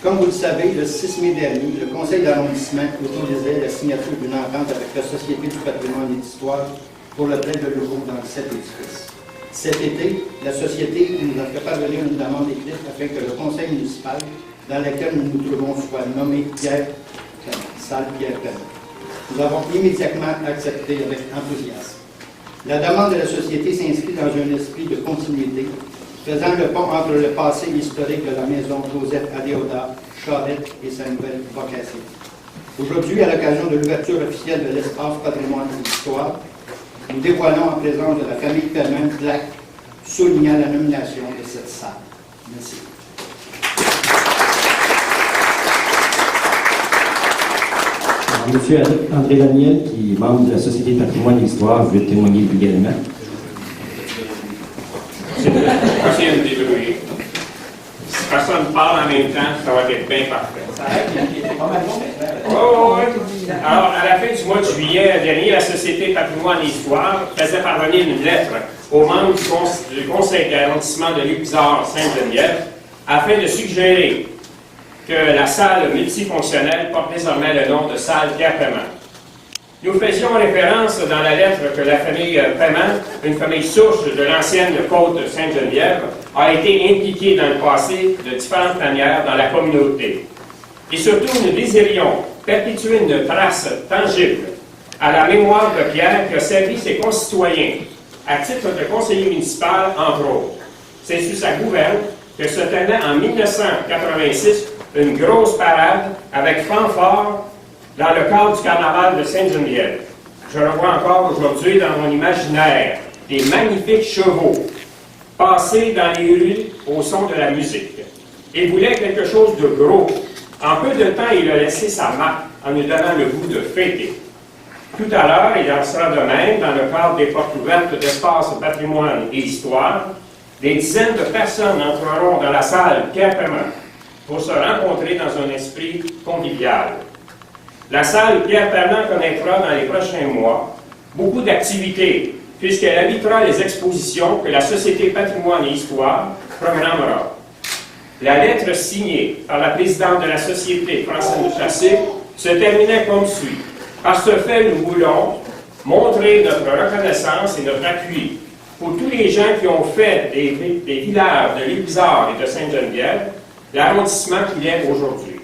Comme vous le savez, le 6 mai dernier, le conseil d'arrondissement autorisait la signature d'une entente avec la Société du patrimoine et d'histoire pour le prêt de locaux dans cet édifice. Cet été, la Société nous a fait parvenir une demande écrite afin que le conseil municipal, dans lequel nous nous trouvons, soit nommé salle Pierre Perrin. Nous avons immédiatement accepté avec enthousiasme. La demande de la Société s'inscrit dans un esprit de continuité, faisant le pont entre le passé historique de la maison Joseph Adéodat, Charette et sa nouvelle vocation. Aujourd'hui, à l'occasion de l'ouverture officielle de l'espace patrimoine et histoire, nous dévoilons en présence de la famille Perrin plaque soulignant la nomination de cette salle. Merci. Monsieur André Daniel, qui est membre de la Société Patrimoine et Histoire, veut témoigner également. Merci de me débrouiller. Si personne parle en même temps, ça va être bien parfait. Oh, oui. Alors, à la fin du mois de juillet dernier, la Société Patrimoine et Histoire faisait parvenir une lettre aux membres du conseil d'arrondissement de Louis-Bizarre-Sainte-Geneviève afin de suggérer que la salle multifonctionnelle porte désormais le nom de salle Pierre Perrin. Nous faisions référence dans la lettre que la famille Perrin, une famille souche de l'ancienne côte Sainte-Geneviève, a été impliquée dans le passé de différentes manières dans la communauté. Et surtout, nous désirions perpétuer une trace tangible à la mémoire de Pierre qui a servi ses concitoyens à titre de conseiller municipal, entre autres. C'est sous sa gouverne que se tenait en 1986 une grosse parade avec fanfare dans le cadre du carnaval de Sainte-Geneviève. Je revois encore aujourd'hui dans mon imaginaire des magnifiques chevaux passer dans les rues au son de la musique. Il voulait quelque chose de gros. En peu de temps, il a laissé sa marque en nous donnant le goût de fêter. Tout à l'heure, il en sera de même dans le cadre des portes ouvertes d'espace patrimoine et histoire. Des dizaines de personnes entreront dans la salle Pierre Perrin pour se rencontrer dans un esprit convivial. La salle Pierre Perrin connaîtra dans les prochains mois beaucoup d'activités, puisqu'elle habitera les expositions que la Société Patrimoine et Histoire programmera. La lettre signée par la présidente de la Société, Francine Chassé, se terminait comme suit. Par ce fait, nous voulons montrer notre reconnaissance et notre appui pour tous les gens qui ont fait des villages de Louis-Bizarre et de Sainte-Geneviève l'arrondissement qu'il est aujourd'hui.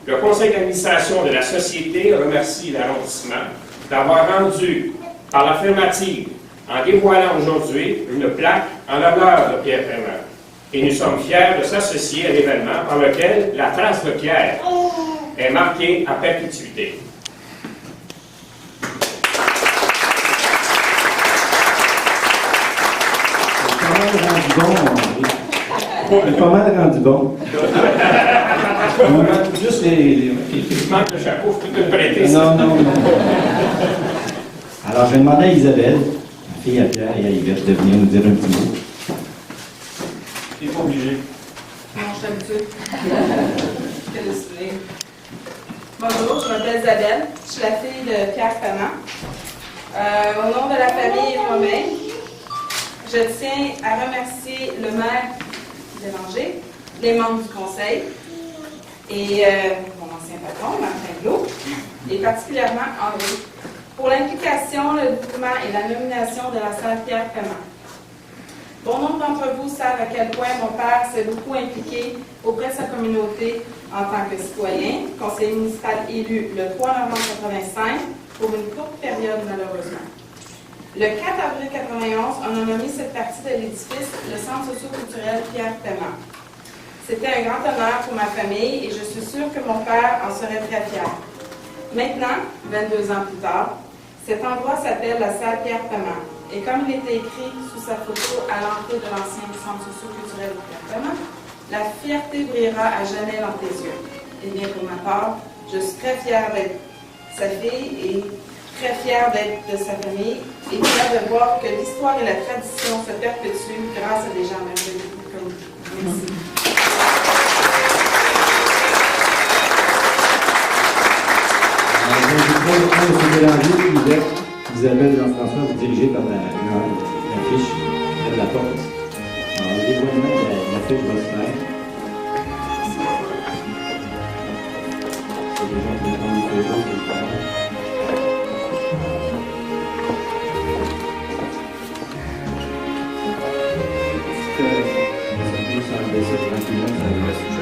Le conseil d'administration de la Société remercie l'arrondissement d'avoir rendu par l'affirmative en dévoilant aujourd'hui une plaque en l'honneur de Pierre Perrin. Et nous sommes fiers de s'associer à l'événement par lequel la trace de Pierre est marquée à perpétuité. Il est pas mal rendu bon. Juste les... Il manque le chapeau, je peux te le prêter. Non. Alors, je vais demander à Isabelle, la fille à Pierre et à Yvette, de venir nous dire un petit mot. Il n'est pas obligé. Non, je suis habituée. Je vais le souvenir. Bonjour, je m'appelle Isabelle. Je suis la fille de Pierre Perrin. Au nom de la famille et moi-même, je tiens à remercier le maire Bélanger, les membres du conseil et mon ancien patron, Martin Blot, et particulièrement André, pour l'implication, le dévouement et la nomination de la salle Pierre Perrin. Bon nombre d'entre vous savent à quel point mon père s'est beaucoup impliqué auprès de sa communauté en tant que citoyen, conseiller municipal élu le 3 novembre 1985 pour une courte période malheureusement. Le 4 avril 1991, on a nommé cette partie de l'édifice le Centre socio-culturel Pierre Perrin. C'était un grand honneur pour ma famille et je suis sûre que mon père en serait très fier. Maintenant, 22 ans plus tard, cet endroit s'appelle la salle Pierre Perrin. Et comme il était écrit sous sa photo à l'entrée de l'ancien centre socio-culturel Pierre Perrin, la fierté brillera à jamais dans tes yeux. Et bien pour ma part, je suis très fière d'être sa fille et très fière d'être de sa famille et fière de voir que l'histoire et la tradition se perpétuent grâce à des gens merveilleux comme vous. Merci. M. Bélanger, Isabelle Jean-François, vous dirigez par l'affiche près de la porte. Alors, le dévoilement de l'affiche va se faire. que ça peut s'en baisser tranquillement, ça reste